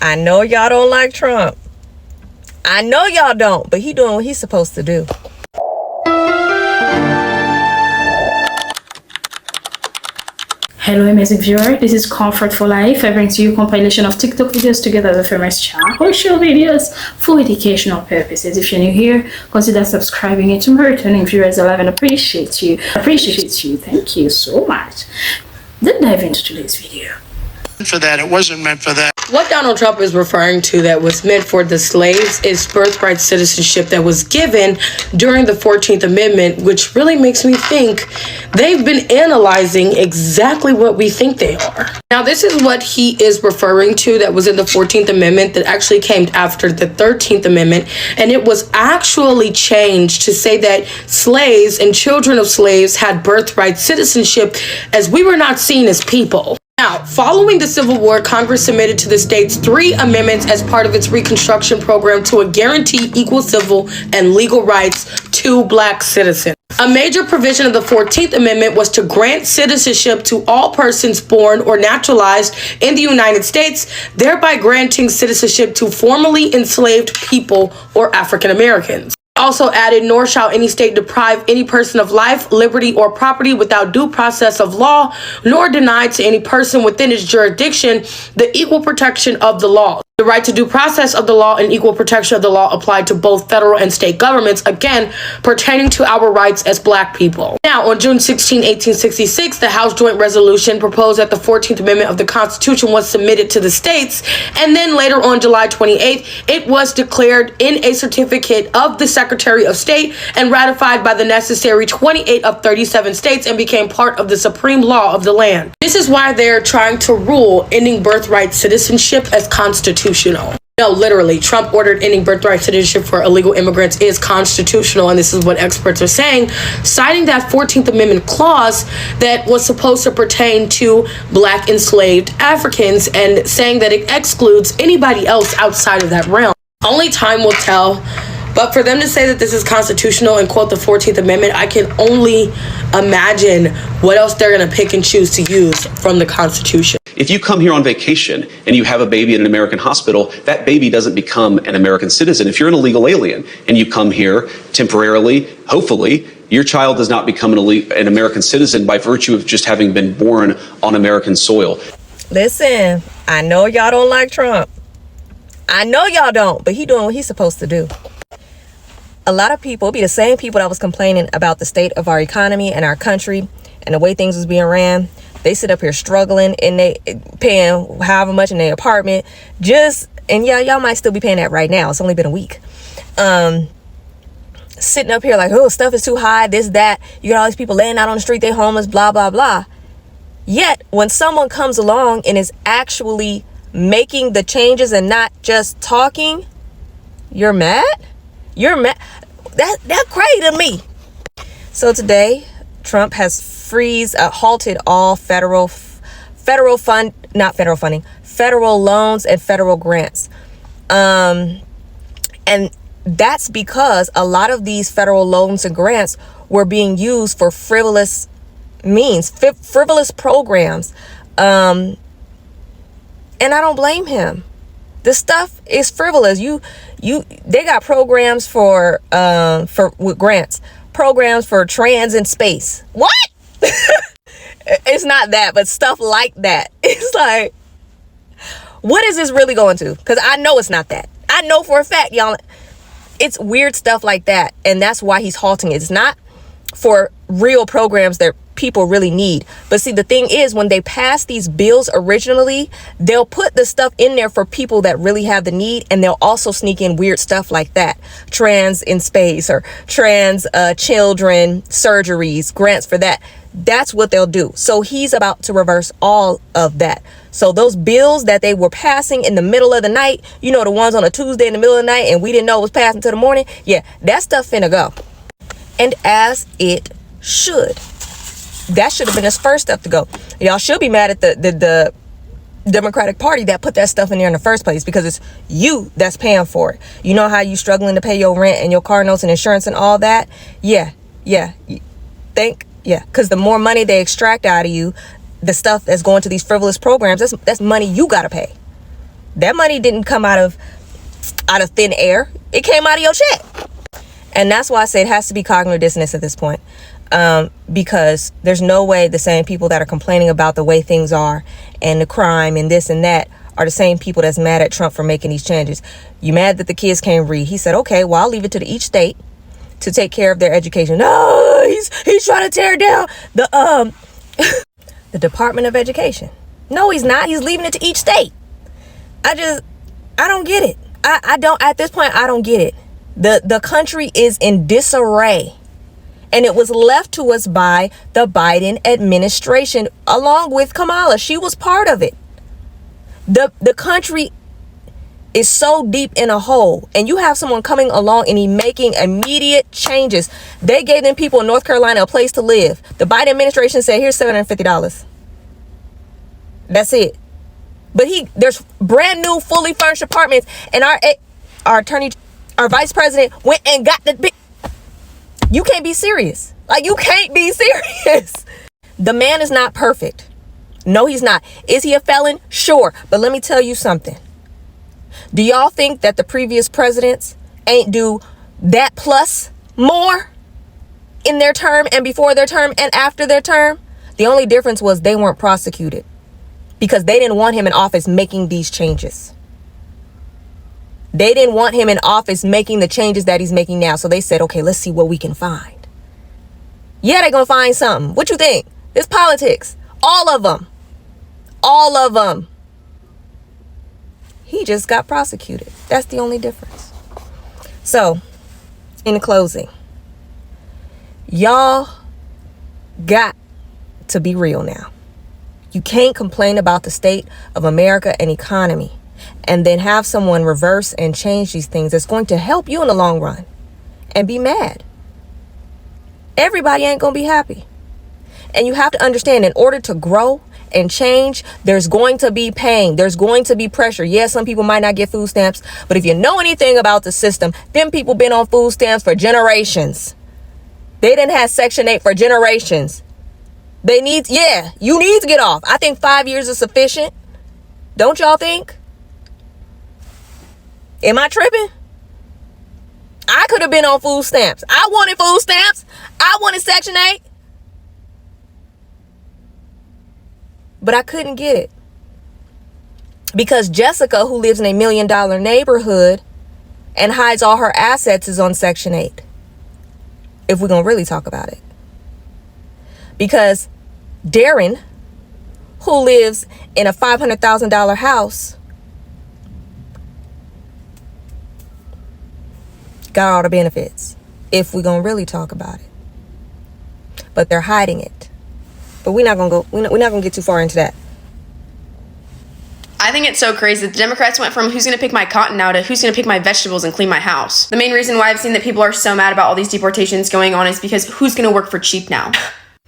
I know y'all don't like Trump. I know y'all don't, but he doing what he's supposed to do. Hello amazing viewer, this is Comfort for Life. I bring to you a compilation of TikTok videos together with famous social videos for educational purposes. If you're new here, consider subscribing, and to my returning viewers, I love and appreciate you. Thank you so much. Let's dive into today's video. For that, it wasn't meant for that. What Donald Trump is referring to that was meant for the slaves is birthright citizenship that was given during the 14th Amendment, which really makes me think they've been analyzing exactly what we think they are. Now, this is what he is referring to that was in the 14th Amendment that actually came after the 13th Amendment, and it was actually changed to say that slaves and children of slaves had birthright citizenship, as we were not seen as people. Now, following the Civil War, Congress submitted to the states 3 amendments as part of its Reconstruction program to guarantee equal civil and legal rights to Black citizens. A major provision of the 14th Amendment was to grant citizenship to all persons born or naturalized in the United States, thereby granting citizenship to formerly enslaved people or African Americans. Also added, nor shall any state deprive any person of life, liberty, or property without due process of law, nor deny to any person within its jurisdiction the equal protection of the law. The right to due process of the law and equal protection of the law applied to both federal and state governments, again, pertaining to our rights as Black people. Now, on June 16, 1866, the House Joint Resolution proposed that the 14th Amendment of the Constitution was submitted to the states, and then later on July 28th, it was declared in a certificate of the Secretary of State and ratified by the necessary 28 of 37 states and became part of the supreme law of the land. This is why they're trying to rule ending birthright citizenship as constitutional. No, literally, Trump ordered ending birthright citizenship for illegal immigrants is constitutional, and this is what experts are saying, citing that 14th Amendment clause that was supposed to pertain to Black enslaved Africans and saying that it excludes anybody else outside of that realm. Only time will tell. But for them to say that this is constitutional and quote the 14th Amendment, I can only imagine what else they're going to pick and choose to use from the Constitution. If you come here on vacation and you have a baby in an American hospital, that baby doesn't become an American citizen. If you're an illegal alien and you come here temporarily, hopefully, your child does not become an American citizen by virtue of just having been born on American soil. Listen, I know y'all don't like Trump. I know y'all don't, but he doing what he's supposed to do. A lot of people, be the same people that was complaining about the state of our economy and our country and the way things was being ran. They sit up here struggling and they paying however much in their apartment. And y'all might still be paying that right now. It's only been a week. Sitting up here like, oh, stuff is too high, this, that. You got all these people laying out on the street, they homeless, blah, blah, blah. Yet, when someone comes along and is actually making the changes and not just talking, you're mad? You're mad? That's crazy to me. So today, Trump has halted all federal loans and federal grants. And that's because a lot of these federal loans and grants were being used for frivolous programs. And I don't blame him. The stuff is frivolous. They got programs with grants, programs for trans in space. What? It's not that, but stuff like that. It's like, what is this really going to? Because I know it's not that. I know for a fact, y'all, it's weird stuff like that. And that's why he's halting it. It's not for real programs that people really need. But see, the thing is, when they pass these bills originally, they'll put the stuff in there for people that really have the need, and they'll also sneak in weird stuff like that, trans in space or trans children surgeries, grants for that. That's what they'll do. So he's about to reverse all of that. So those bills that they were passing in the middle of the night, you know, the ones on a Tuesday in the middle of the night and we didn't know it was passing till the morning, yeah, that stuff finna go. And as it should. That should have been his first step to go. Y'all should be mad at the Democratic Party that put that stuff in there in the first place, because it's you that's paying for it. You know how you struggling to pay your rent and your car notes and insurance and all that? Yeah. Because the more money they extract out of you, the stuff that's going to these frivolous programs, that's money you got to pay. That money didn't come out of thin air. It came out of your check. And that's why I say it has to be cognitive dissonance at this point. Because there's no way the same people that are complaining about the way things are and the crime and this and that are the same people that's mad at Trump for making these changes. You mad that the kids can't read. He said, okay, well, I'll leave it to each state to take care of their education. No, he's trying to tear down the the Department of Education. No, he's not. He's leaving it to each state. I don't get it. At this point, I don't get it. The country is in disarray. And it was left to us by the Biden administration, along with Kamala. She was part of it. The country is so deep in a hole, and you have someone coming along and he making immediate changes. They gave them people in North Carolina a place to live. The Biden administration said, here's $750. That's it. But there's brand new, fully furnished apartments, and our vice president went and got the big. You can't be serious. Like, you can't be serious. The man is not perfect. No, he's not. Is he a felon? Sure. But let me tell you something. Do y'all think that the previous presidents ain't do that plus more in their term and before their term and after their term? The only difference was they weren't prosecuted because they didn't want him in office making these changes. They didn't want him in office making the changes that he's making now. So they said, okay, let's see what we can find. Yeah, they're going to find something. What you think? It's politics. All of them. All of them. He just got prosecuted. That's the only difference. So, in closing, y'all got to be real now. You can't complain about the state of America and economy and then have someone reverse and change these things that's going to help you in the long run and be mad. Everybody ain't going to be happy. And you have to understand, in order to grow and change, there's going to be pain. There's going to be pressure. Yes, some people might not get food stamps, but if you know anything about the system, them people been on food stamps for generations. They didn't have Section 8 for generations. You need to get off. I think 5 years is sufficient. Don't y'all think? Am I tripping? I could have been on food stamps. I wanted food stamps. I wanted Section 8. But I couldn't get it. Because Jessica, who lives in a $1 million neighborhood and hides all her assets, is on Section 8. If we're going to really talk about it. Because Darren, who lives in a $500,000 house, got all the benefits, if we're gonna really talk about it. But they're hiding it. But we're not gonna get too far into that. I think it's so crazy that the Democrats went from who's going to pick my cotton now to who's going to pick my vegetables and clean my house. The main reason why I've seen that people are so mad about all these deportations going on is because who's going to work for cheap now?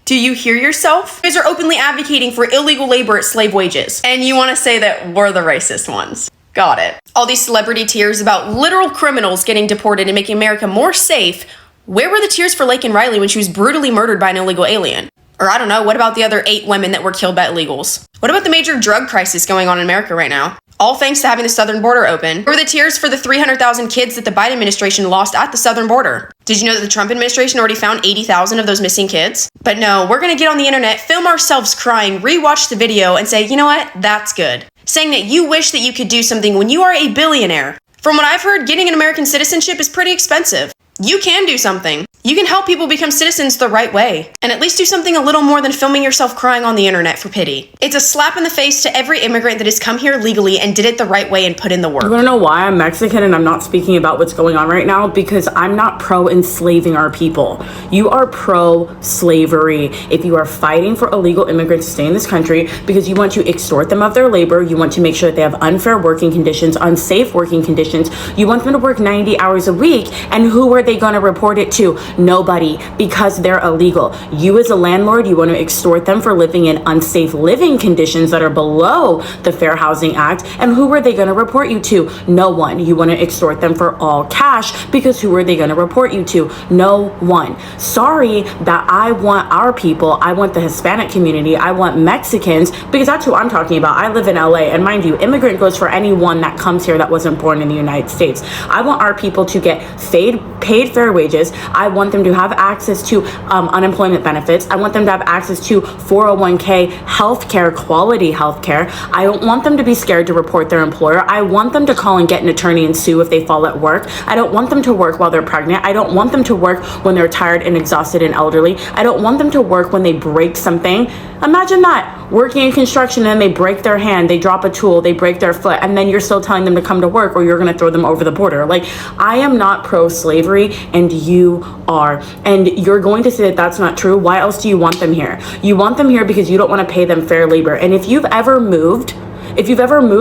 Do you hear yourself? You guys are openly advocating for illegal labor at slave wages. And you want to say that we're the racist ones. Got it. All these celebrity tears about literal criminals getting deported and making America more safe. Where were the tears for Laken Riley when she was brutally murdered by an illegal alien? Or I don't know, what about the other 8 women that were killed by illegals? What about the major drug crisis going on in America right now? All thanks to having the southern border open. Where were the tears for the 300,000 kids that the Biden administration lost at the southern border? Did you know that the Trump administration already found 80,000 of those missing kids? But no, we're gonna get on the internet, film ourselves crying, rewatch the video, and say, you know what, that's good. Saying that you wish that you could do something when you are a billionaire. From what I've heard, getting an American citizenship is pretty expensive. You can do something. You can help people become citizens the right way. And at least do something a little more than filming yourself crying on the internet for pity. It's a slap in the face to every immigrant that has come here legally and did it the right way and put in the work. You wanna know why I'm Mexican and I'm not speaking about what's going on right now? Because I'm not pro-enslaving our people. You are pro-slavery if you are fighting for illegal immigrants to stay in this country because you want to extort them of their labor, you want to make sure that they have unfair working conditions, unsafe working conditions, you want them to work 90 hours a week, and who are they they going to report it to? Nobody, because they're illegal. You as a landlord, you want to extort them for living in unsafe living conditions that are below the Fair Housing Act. And who are they going to report you to? No one. You want to extort them for all cash, because who are they going to report you to? No one. Sorry that I want our people, I want the Hispanic community, I want Mexicans, because that's who I'm talking about. I live in LA, and mind you, immigrant goes for anyone that comes here that wasn't born in the United States. I want our people to get paid fair wages. I want them to have access to unemployment benefits. I want them to have access to 401k healthcare, quality healthcare. I don't want them to be scared to report their employer. I want them to call and get an attorney and sue if they fall at work. I don't want them to work while they're pregnant. I don't want them to work when they're tired and exhausted and elderly. I don't want them to work when they break something. Imagine that, working in construction and they break their hand, they drop a tool, they break their foot, and then you're still telling them to come to work or you're going to throw them over the border. Like, I am not pro-slavery and you are. And you're going to say that that's not true. Why else do you want them here? You want them here because you don't want to pay them fair labor. And if you've ever moved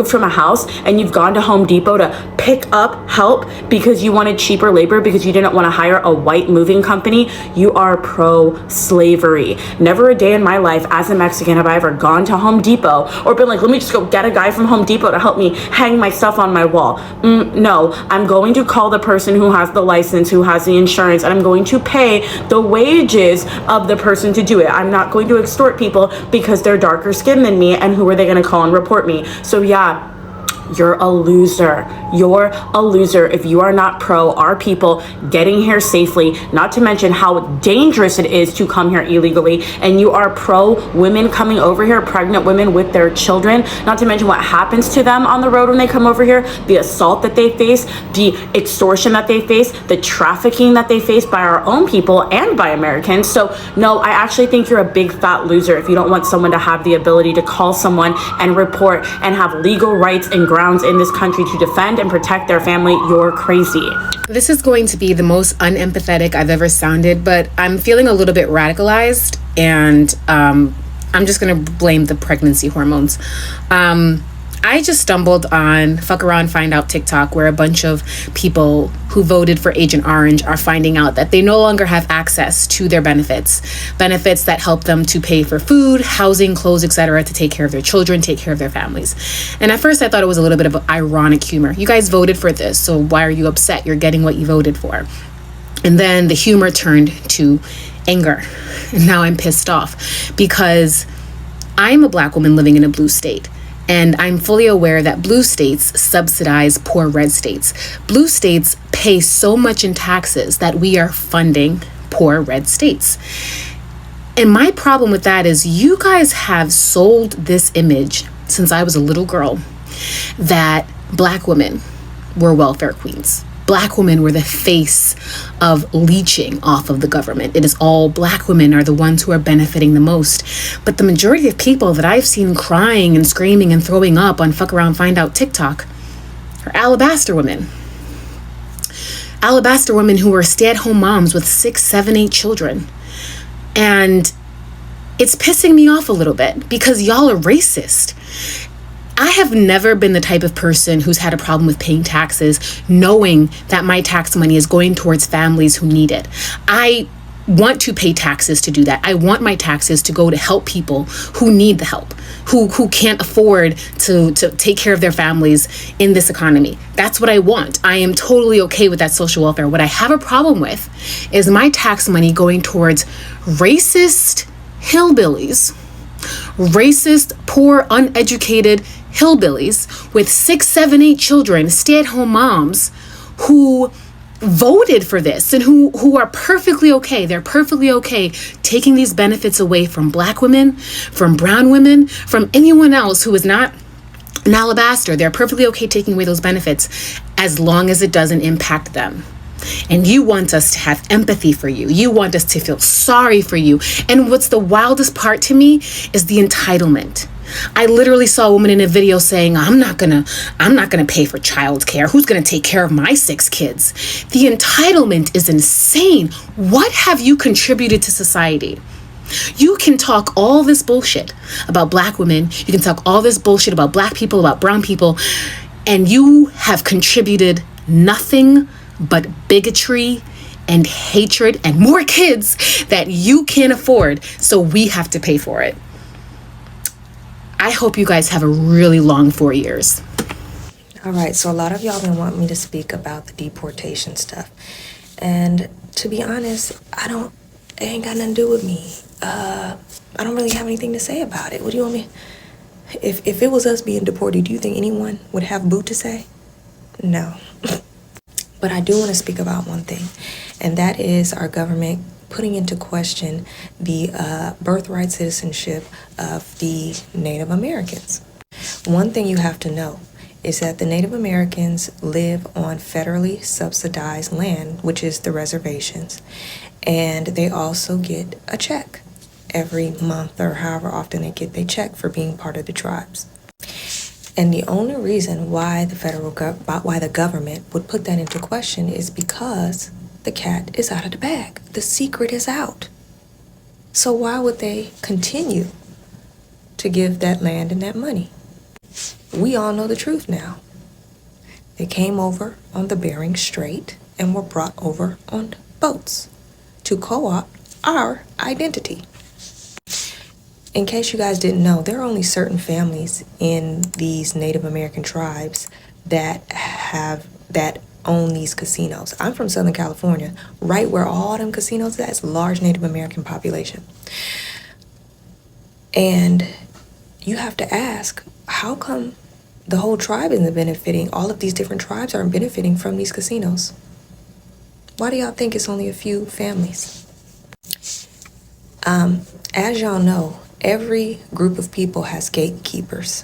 from a house and you've gone to Home Depot to pick up help because you wanted cheaper labor, because you didn't want to hire a white moving company, you are pro-slavery. Never a day in my life as a Mexican have I ever gone to Home Depot or been like, let me just go get a guy from Home Depot to help me hang my stuff on my wall. No, I'm going to call the person who has the license, who has the insurance, and I'm going to pay the wages of the person to do it. I'm not going to extort people because they're darker skinned than me, and who are they going to call and report me? So yeah, you're a loser. You're a loser if you are not pro our people getting here safely, not to mention how dangerous it is to come here illegally, and you are pro women coming over here, pregnant women with their children, not to mention what happens to them on the road when they come over here, the assault that they face, the extortion that they face, the trafficking that they face by our own people and by Americans. So no, I actually think you're a big fat loser if you don't want someone to have the ability to call someone and report and have legal rights and grounds in this country to defend and protect their family. You're crazy. This is going to be the most unempathetic I've ever sounded, but I'm feeling a little bit radicalized, and I'm just going to blame the pregnancy hormones. I just stumbled on Fuck Around Find Out TikTok, where a bunch of people who voted for Agent Orange are finding out that they no longer have access to their benefits that help them to pay for food, housing, clothes, etc., to take care of their children, take care of their families. And at first I thought it was a little bit of ironic humor. You guys voted for this, so why are you upset? You're getting what you voted for. And then the humor turned to anger. And now I'm pissed off because I'm a Black woman living in a blue state. And I'm fully aware that blue states subsidize poor red states. Blue states pay so much in taxes that we are funding poor red states. And my problem with that is you guys have sold this image since I was a little girl that Black women were welfare queens. Black women were the face of leeching off of the government. It is all Black women are the ones who are benefiting the most. But the majority of people that I've seen crying and screaming and throwing up on Fuck Around Find Out TikTok are alabaster women. Alabaster women who are stay-at-home moms with 6, 7, 8 children. And it's pissing me off a little bit because y'all are racist. I have never been the type of person who's had a problem with paying taxes, knowing that my tax money is going towards families who need it. I want to pay taxes to do that. I want my taxes to go to help people who need the help, who can't afford to take care of their families in this economy. That's what I want. I am totally okay with that social welfare. What I have a problem with is my tax money going towards racist hillbillies, racist, poor, uneducated hillbillies with 6, 7, 8 children, stay-at-home moms who voted for this and who are perfectly okay. They're perfectly okay taking these benefits away from Black women, from brown women, from anyone else who is not an alabaster. They're perfectly okay taking away those benefits as long as it doesn't impact them. And you want us to have empathy for you. You want us to feel sorry for you. And what's the wildest part to me is the entitlement. I literally saw a woman in a video saying, I'm not gonna pay for childcare. Who's gonna take care of my 6 kids? The entitlement is insane. What have you contributed to society? You can talk all this bullshit about Black women. You can talk all this bullshit about Black people, about brown people, and you have contributed nothing but bigotry and hatred and more kids that you can't afford, so we have to pay for it. I hope you guys have a really long 4 years. All right, so a lot of y'all been wanting me to speak about the deportation stuff. And to be honest, it ain't got nothing to do with me. I don't really have anything to say about it. What do you want me? If it was us being deported, do you think anyone would have boo to say? No. But I do want to speak about one thing, and that is our government putting into question the birthright citizenship of the Native Americans. One thing you have to know is that the Native Americans live on federally subsidized land, which is the reservations, and they also get a check every month or however often they get their check for being part of the tribes. And the only reason why the government would put that into question is because the cat is out of the bag. The secret is out. So why would they continue to give that land and that money? We all know the truth now. They came over on the Bering Strait and were brought over on boats to co-opt our identity. In case you guys didn't know, there are only certain families in these Native American tribes that own these casinos. I'm from Southern California, right where all them casinos, that's a large Native American population. And you have to ask, how come the whole tribe isn't benefiting? All of these different tribes aren't benefiting from these casinos. Why do y'all think it's only a few families? As y'all know, every group of people has gatekeepers.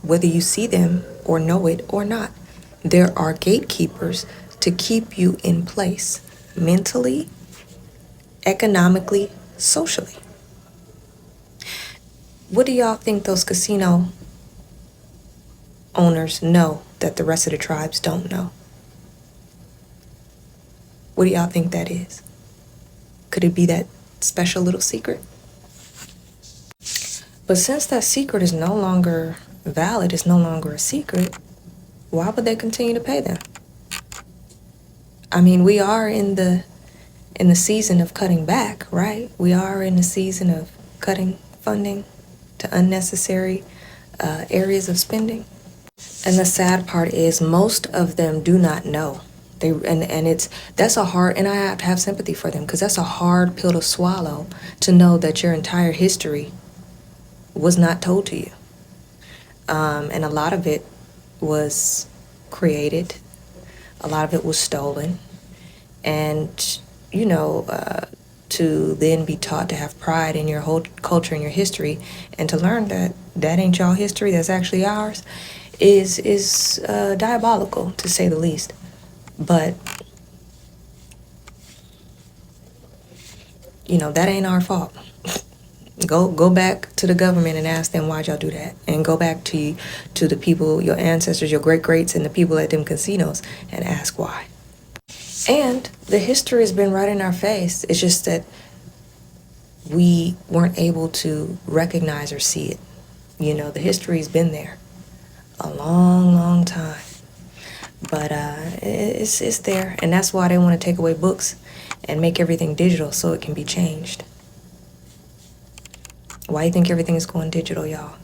Whether you see them or know it or not, there are gatekeepers to keep you in place mentally, economically, socially. What do y'all think those casino owners know that the rest of the tribes don't know? What do y'all think that is? Could it be that special little secret? But since that secret is no longer valid, it's no longer a secret, why would they continue to pay them? I mean, we are in the season of cutting back, right? We are in the season of cutting funding to unnecessary areas of spending. And the sad part is most of them do not know. That's a hard, and I have to have sympathy for them, because that's a hard pill to swallow, to know that your entire history was not told to you. And a lot of it was created, a lot of it was stolen, and to then be taught to have pride in your whole culture and your history, and to learn that that ain't y'all history, that's actually ours, is diabolical, to say the least. But that ain't our fault. Go back to the government and ask them why'd y'all do that, and go back to the people, your ancestors, your great-greats, and the people at them casinos, and ask why. And the history has been right in our face. It's just that we weren't able to recognize or see it. The history's been there a long, long time. But it's there, and that's why they want to take away books and make everything digital so it can be changed. Why do you think everything is going digital, y'all?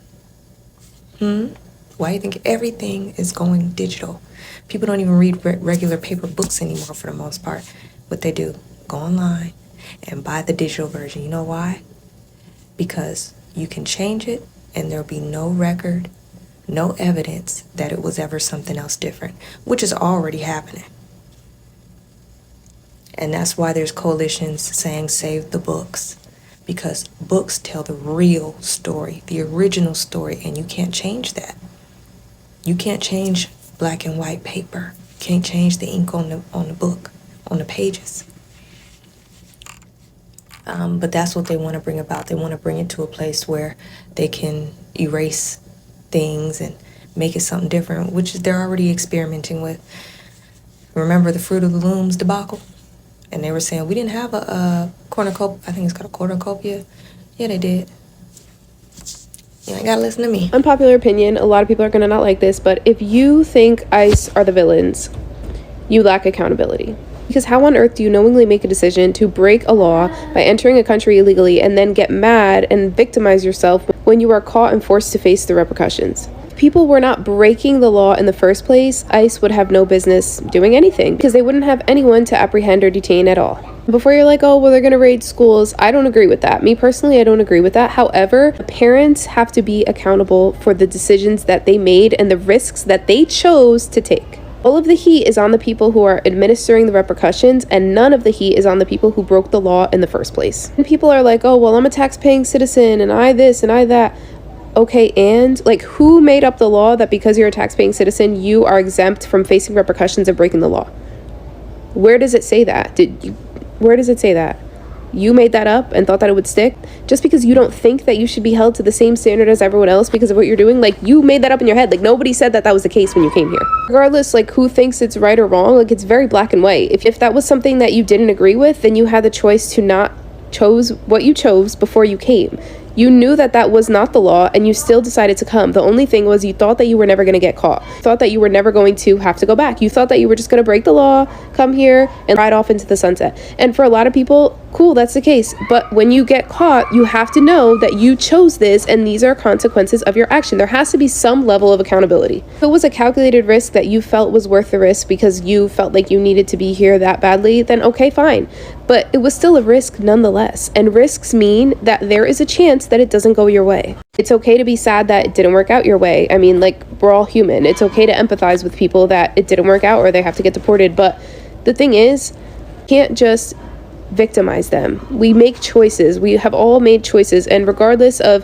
Why do you think everything is going digital? People don't even read regular paper books anymore for the most part. What they do, go online and buy the digital version. You know why? Because you can change it and there'll be no record, no evidence that it was ever something else different, which is already happening. And that's why there's coalitions saying save the books, because books tell the real story, the original story, and you can't change that. You can't change black and white paper. You can't change the ink on the book, on the pages. But that's what they want to bring about. They want to bring it to a place where they can erase things and make it something different, which they're already experimenting with. Remember the Fruit of the Looms debacle? And they were saying, we didn't have a cornucopia. I think it's called a cornucopia. Yeah, they did. You ain't gotta listen to me. Unpopular opinion, a lot of people are gonna not like this, but if you think ICE are the villains, you lack accountability. Because how on earth do you knowingly make a decision to break a law by entering a country illegally and then get mad and victimize yourself when you are caught and forced to face the repercussions? If people were not breaking the law in the first place, ICE would have no business doing anything because they wouldn't have anyone to apprehend or detain at all. Before you're like, oh, well, they're going to raid schools. I don't agree with that. Me personally, I don't agree with that. However, parents have to be accountable for the decisions that they made and the risks that they chose to take. All of the heat is on the people who are administering the repercussions, and none of the heat is on the people who broke the law in the first place. And people are like, oh, well, I'm a tax-paying citizen, and I this and I that. Okay, and like, who made up the law that because you're a tax-paying citizen, you are exempt from facing repercussions of breaking the law? Where does it say that? Where does it say that? You made that up and thought that it would stick? Just because you don't think that you should be held to the same standard as everyone else because of what you're doing? Like, you made that up in your head. Like, nobody said that that was the case when you came here. Regardless, like, who thinks it's right or wrong, like, it's very black and white. If that was something that you didn't agree with, then you had the choice to not chose what you chose before you came. You knew that that was not the law, and you still decided to come. The only thing was you thought that you were never going to get caught. You thought that you were never going to have to go back. You thought that you were just going to break the law, come here, and ride off into the sunset. And for a lot of people, cool, that's the case. But when you get caught, you have to know that you chose this, and these are consequences of your action. There has to be some level of accountability. If it was a calculated risk that you felt was worth the risk because you felt like you needed to be here that badly, then okay, fine. But it was still a risk nonetheless. And risks mean that there is a chance that it doesn't go your way. It's okay to be sad that it didn't work out your way. I mean, like, we're all human. It's okay to empathize with people that it didn't work out or they have to get deported. But the thing is, you can't just victimize them. We make choices. We have all made choices. And regardless of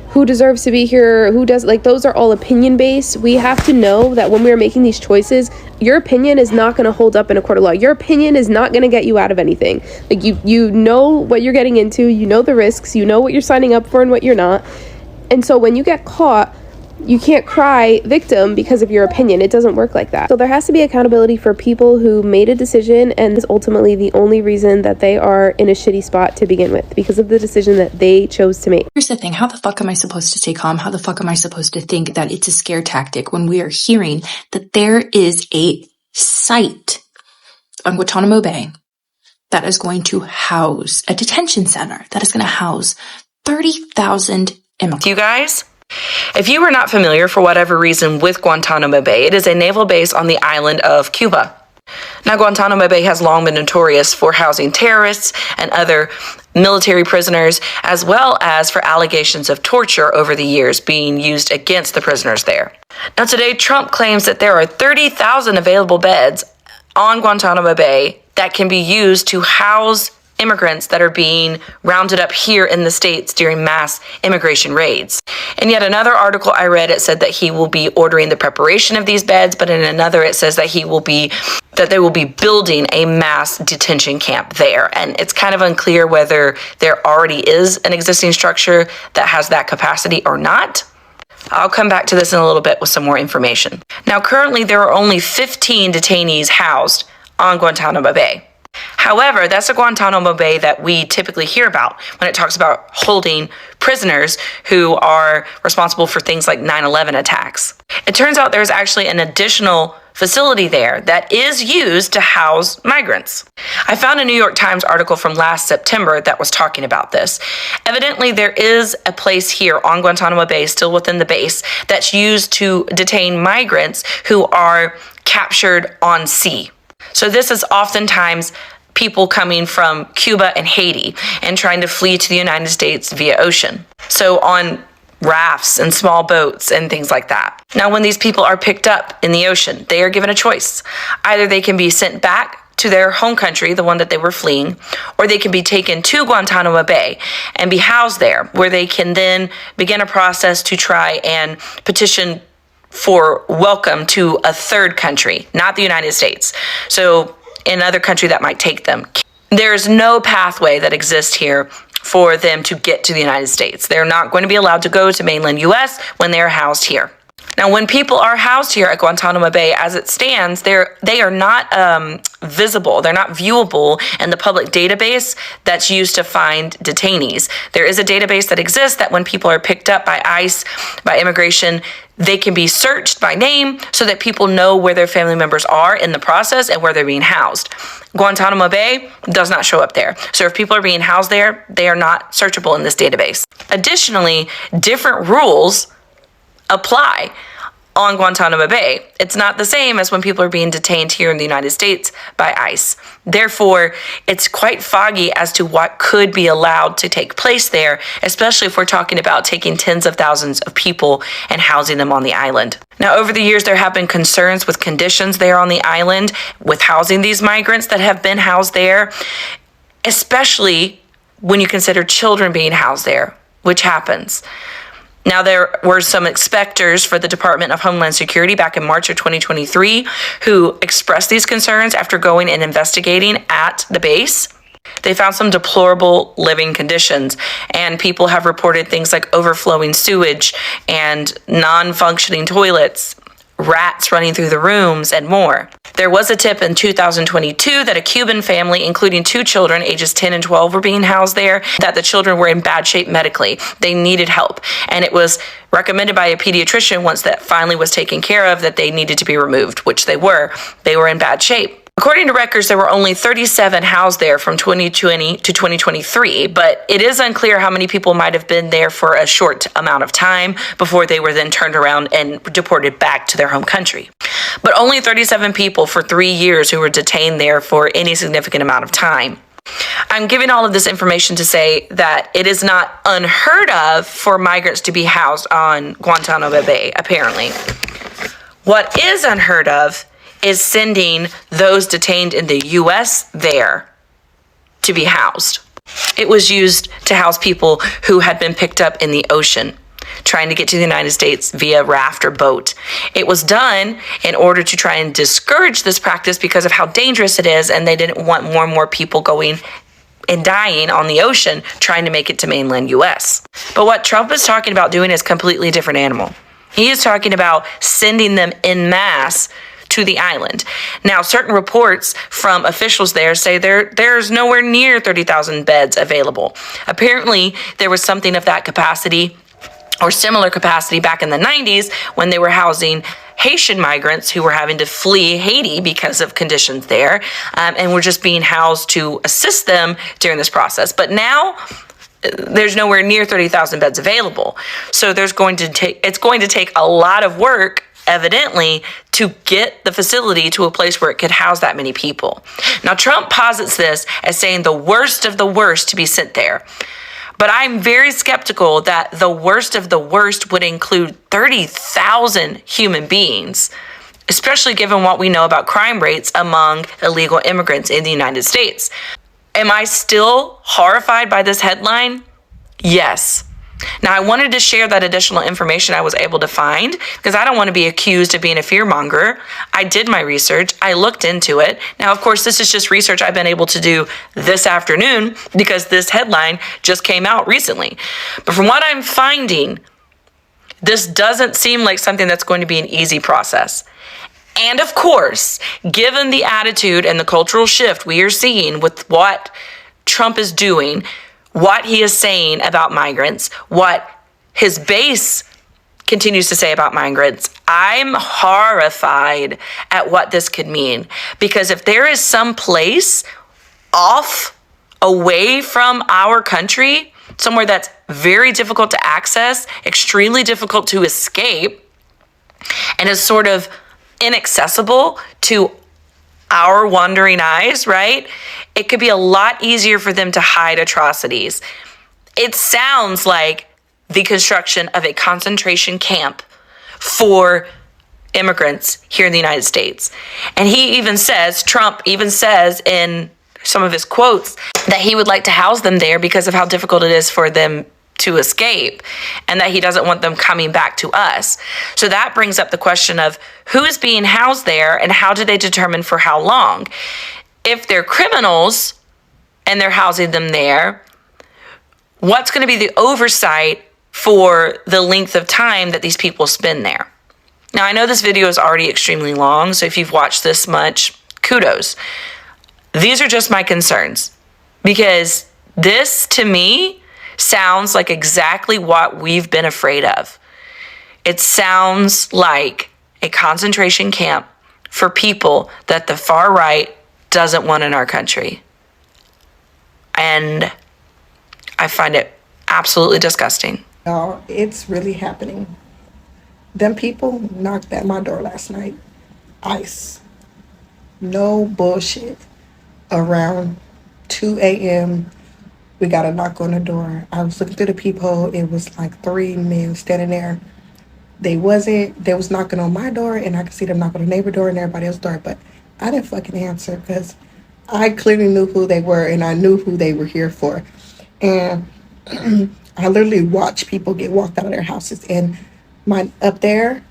who deserves to be here, who does, like, those are all opinion based. We have to know that when we're making these choices, your opinion is not going to hold up in a court of law. Your opinion is not going to get you out of anything. Like, you know what you're getting into, you know the risks, you know what you're signing up for and what you're not. And so when you get caught, you can't cry victim because of your opinion. It doesn't work like that. So there has to be accountability for people who made a decision and is ultimately the only reason that they are in a shitty spot to begin with because of the decision that they chose to make. Here's the thing. How the fuck am I supposed to stay calm? How the fuck am I supposed to think that it's a scare tactic when we are hearing that there is a site on Guantanamo Bay that is going to house a detention center that is going to house 30,000 immigrants? You guys, if you are not familiar for whatever reason with Guantanamo Bay, it is a naval base on the island of Cuba. Now, Guantanamo Bay has long been notorious for housing terrorists and other military prisoners, as well as for allegations of torture over the years being used against the prisoners there. Now, today, Trump claims that there are 30,000 available beds on Guantanamo Bay that can be used to house immigrants that are being rounded up here in the States during mass immigration raids. In yet another article I read, it said that he will be ordering the preparation of these beds, but in another it says that they will be building a mass detention camp there. And it's kind of unclear whether there already is an existing structure that has that capacity or not. I'll come back to this in a little bit with some more information. Now, currently there are only 15 detainees housed on Guantanamo Bay. However, that's a Guantanamo Bay that we typically hear about when it talks about holding prisoners who are responsible for things like 9/11 attacks. It turns out there's actually an additional facility there that is used to house migrants. I found a New York Times article from last September that was talking about this. Evidently, there is a place here on Guantanamo Bay, still within the base, that's used to detain migrants who are captured on sea. So this is oftentimes people coming from Cuba and Haiti and trying to flee to the United States via ocean. So on rafts and small boats and things like that. Now, when these people are picked up in the ocean, they are given a choice. Either they can be sent back to their home country, the one that they were fleeing, or they can be taken to Guantanamo Bay and be housed there, where they can then begin a process to try and petition for welcome to a third country, not the United States. So another country that might take them. There's no pathway that exists here for them to get to the United States. They're not going to be allowed to go to mainland US when they're housed here. Now, when people are housed here at Guantanamo Bay, as it stands, they are not visible. They're not viewable in the public database that's used to find detainees. There is a database that exists that when people are picked up by ICE, by immigration, They can be searched by name so that people know where their family members are in the process and where they're being housed. Guantanamo Bay does not show up there. So if people are being housed there, they are not searchable in this database. Additionally, different rules apply on Guantanamo Bay. It's not the same as when people are being detained here in the United States by ICE. Therefore, it's quite foggy as to what could be allowed to take place there, especially if we're talking about taking tens of thousands of people and housing them on the island. Now, over the years, there have been concerns with conditions there on the island with housing these migrants that have been housed there, especially when you consider children being housed there, which happens. Now, there were some inspectors for the Department of Homeland Security back in March of 2023 who expressed these concerns after going and investigating at the base. They found some deplorable living conditions, and people have reported things like overflowing sewage and non-functioning toilets, rats running through the rooms, and more. There was a tip in 2022 that a Cuban family, including 2 children, ages 10 and 12, were being housed there, that the children were in bad shape medically. They needed help. And it was recommended by a pediatrician once that finally was taken care of that they needed to be removed, which they were. They were in bad shape. According to records, there were only 37 housed there from 2020 to 2023, but it is unclear how many people might have been there for a short amount of time before they were then turned around and deported back to their home country. But only 37 people for 3 years who were detained there for any significant amount of time. I'm giving all of this information to say that it is not unheard of for migrants to be housed on Guantanamo Bay, apparently. What is unheard of is sending those detained in the U.S. there to be housed. It was used to house people who had been picked up in the ocean, trying to get to the United States via raft or boat. It was done in order to try and discourage this practice because of how dangerous it is, and they didn't want more and more people going and dying on the ocean trying to make it to mainland U.S. But what Trump is talking about doing is a completely different animal. He is talking about sending them en masse to the island. Now, certain reports from officials there say there's nowhere near 30,000 beds available. Apparently, there was something of that capacity or similar capacity back in the 90s when they were housing Haitian migrants who were having to flee Haiti because of conditions there, and were just being housed to assist them during this process. But now, there's nowhere near 30,000 beds available. So it's going to take a lot of work, evidently, to get the facility to a place where it could house that many people. Now, Trump posits this as saying the worst of the worst to be sent there. But I'm very skeptical that the worst of the worst would include 30,000 human beings, especially given what we know about crime rates among illegal immigrants in the United States. Am I still horrified by this headline? Yes. Now, I wanted to share that additional information I was able to find because I don't want to be accused of being a fearmonger. I did my research. I looked into it. Now, of course, this is just research I've been able to do this afternoon because this headline just came out recently. But from what I'm finding, this doesn't seem like something that's going to be an easy process. And of course, given the attitude and the cultural shift we are seeing with what Trump is doing, what he is saying about migrants, what his base continues to say about migrants, I'm horrified at what this could mean. Because if there is some place off, away from our country, somewhere that's very difficult to access, extremely difficult to escape, and is sort of inaccessible to our wandering eyes, right? It could be a lot easier for them to hide atrocities. It sounds like the construction of a concentration camp for immigrants here in the United States. And Trump even says in some of his quotes that he would like to house them there because of how difficult it is for them to escape, and that he doesn't want them coming back to us. So that brings up the question of who is being housed there and how do they determine for how long? If they're criminals and they're housing them there, what's going to be the oversight for the length of time that these people spend there? Now, I know this video is already extremely long, so if you've watched this much, kudos. These are just my concerns because this, to me, sounds like exactly what we've been afraid of. It sounds like a concentration camp for people that the far right doesn't want in our country. And I find it absolutely disgusting. No, it's really happening. Them people knocked at my door last night. ICE. No bullshit. Around 2 a.m., we got a knock on the door. I was looking through the peephole. It was like 3 men standing there. They was knocking on my door, and I could see them knock on the neighbor door and everybody else's door, but I didn't fucking answer because I clearly knew who they were and I knew who they were here for. And I literally watched people get walked out of their houses, and up there,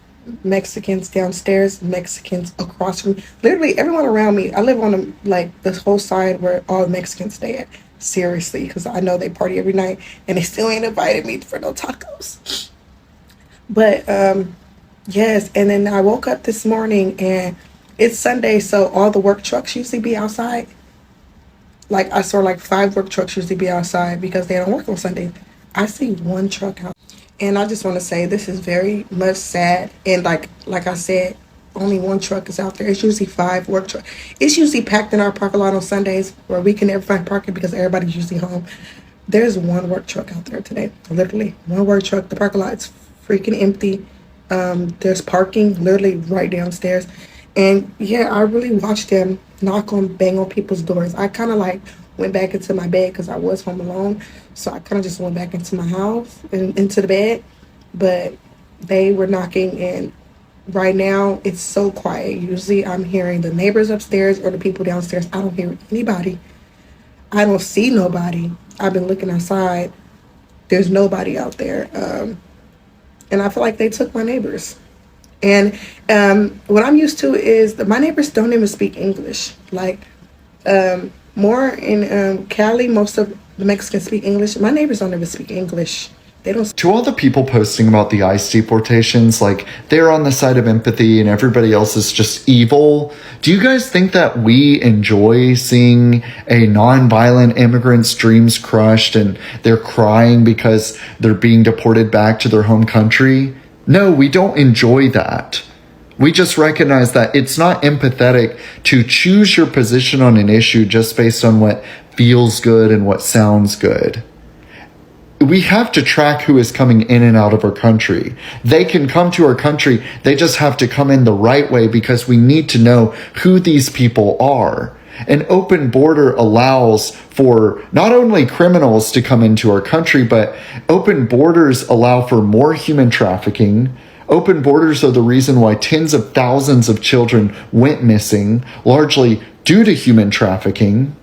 Mexicans downstairs, Mexicans across from me, literally everyone around me. I live on this whole side where all the Mexicans stay at. Seriously, because I know they party every night and they still ain't invited me for no tacos. But yes, and then I woke up this morning and it's Sunday, so all the work trucks usually be outside. Like I saw 5 work trucks usually be outside because they don't work on Sundays. I see 1 truck out. And I just want to say this is very much sad. And like I said, only 1 truck is out there. It's usually 5 work trucks. It's usually packed in our parking lot on Sundays where we can never find parking because everybody's usually home. There's 1 work truck out there today. Literally 1 work truck. The parking lot's freaking empty. There's parking literally right downstairs. And yeah, I really watched them bang on people's doors. I kind of went back into my bed because I was home alone. So I kind of just went back into my house and into the bed. But they were knocking, and right now it's so quiet. Usually I'm hearing the neighbors upstairs or the people downstairs. I don't hear anybody. I don't see nobody. I've been looking outside. There's nobody out there. And I feel like they took my neighbors. And what I'm used to is that my neighbors don't even speak English. More in Cali, most of the Mexicans speak English. My neighbors don't even speak English. They don't. To all the people posting about the ICE deportations, they're on the side of empathy and everybody else is just evil. Do you guys think that we enjoy seeing a non-violent immigrant's dreams crushed and they're crying because they're being deported back to their home country? No, we don't enjoy that. We just recognize that it's not empathetic to choose your position on an issue just based on what feels good and what sounds good. We have to track who is coming in and out of our country. They can come to our country. They just have to come in the right way because we need to know who these people are. An open border allows for not only criminals to come into our country, but open borders allow for more human trafficking. Open borders are the reason why tens of thousands of children went missing, largely due to human trafficking.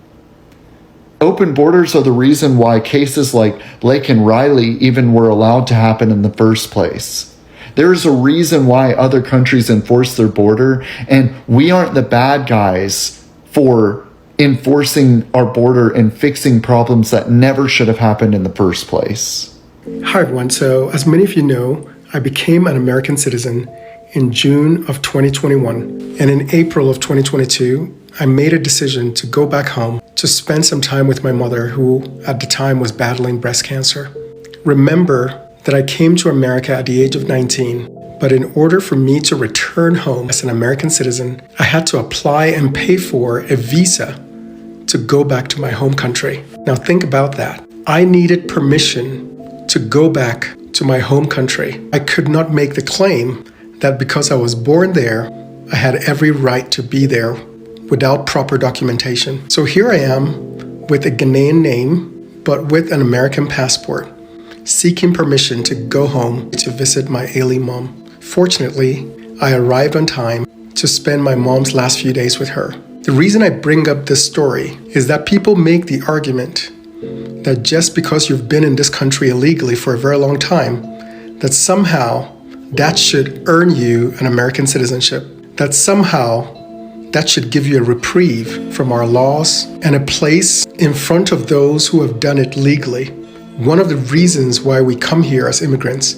Open borders are the reason why cases like Lake and Riley even were allowed to happen in the first place. There is a reason why other countries enforce their border, and we aren't the bad guys for enforcing our border and fixing problems that never should have happened in the first place. Hi everyone, so as many of you know, I became an American citizen in June of 2021, and in April of 2022, I made a decision to go back home to spend some time with my mother, who at the time was battling breast cancer. Remember that I came to America at the age of 19, but in order for me to return home as an American citizen, I had to apply and pay for a visa to go back to my home country. Now think about that. I needed permission to go back to my home country. I could not make the claim that because I was born there, I had every right to be there without proper documentation. So here I am with a Ghanaian name, but with an American passport, seeking permission to go home to visit my ailing mom. Fortunately, I arrived on time to spend my mom's last few days with her. The reason I bring up this story is that people make the argument that just because you've been in this country illegally for a very long time, that somehow that should earn you an American citizenship, that somehow that should give you a reprieve from our laws and a place in front of those who have done it legally. One of the reasons why we come here as immigrants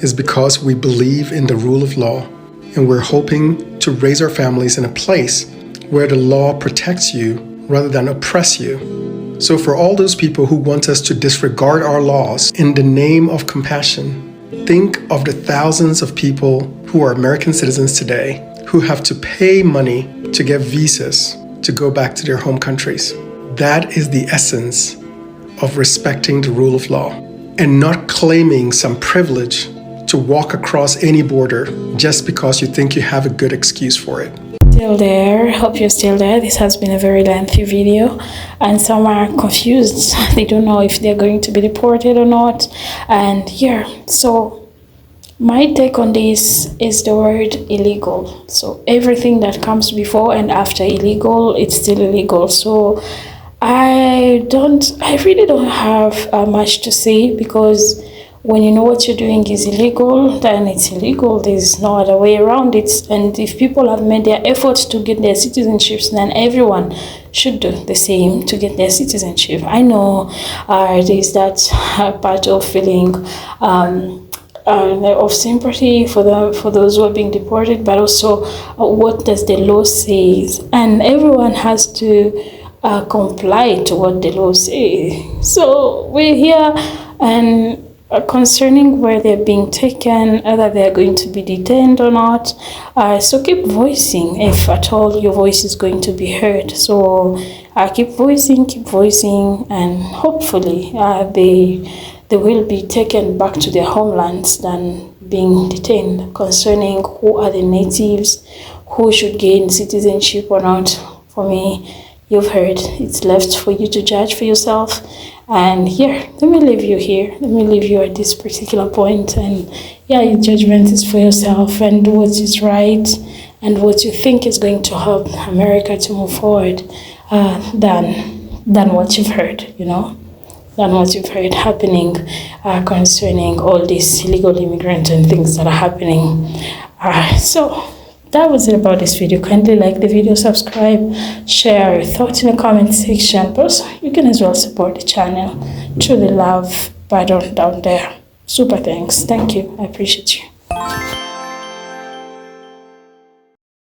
is because we believe in the rule of law, and we're hoping to raise our families in a place where the law protects you rather than oppress you. So for all those people who want us to disregard our laws in the name of compassion, think of the thousands of people who are American citizens today who have to pay money to get visas to go back to their home countries. That is the essence of respecting the rule of law and not claiming some privilege to walk across any border just because you think you have a good excuse for it. Still there, hope you're still there. This has been a very lengthy video and some are confused. They don't know if they're going to be deported or not. And yeah, so my take on this is the word illegal. So everything that comes before and after illegal, it's still illegal. So I really don't have much to say, because when you know what you're doing is illegal, then it's illegal. There's no other way around it. And if people have made their efforts to get their citizenships, then everyone should do the same to get their citizenship. I know there's that part of feeling of sympathy for those who are being deported, but also what does the law say? And everyone has to comply to what the law says. So we're here and concerning where they're being taken, whether they're going to be detained or not. So keep voicing if at all your voice is going to be heard. So keep voicing, and hopefully they will be taken back to their homelands than being detained. Concerning who are the natives, who should gain citizenship or not, for me, you've heard. It's left for you to judge for yourself. And here, let me leave you here. Let me leave you at this particular point. And yeah, your judgment is for yourself, and what is right and what you think is going to help America to move forward than what you've heard, than what you've heard happening concerning all these illegal immigrants and things that are happening. So that was it about this video. Kindly like the video, subscribe, share your thoughts in the comment section. But also, you can as well support the channel through the love button down there. Super thanks. Thank you. I appreciate you.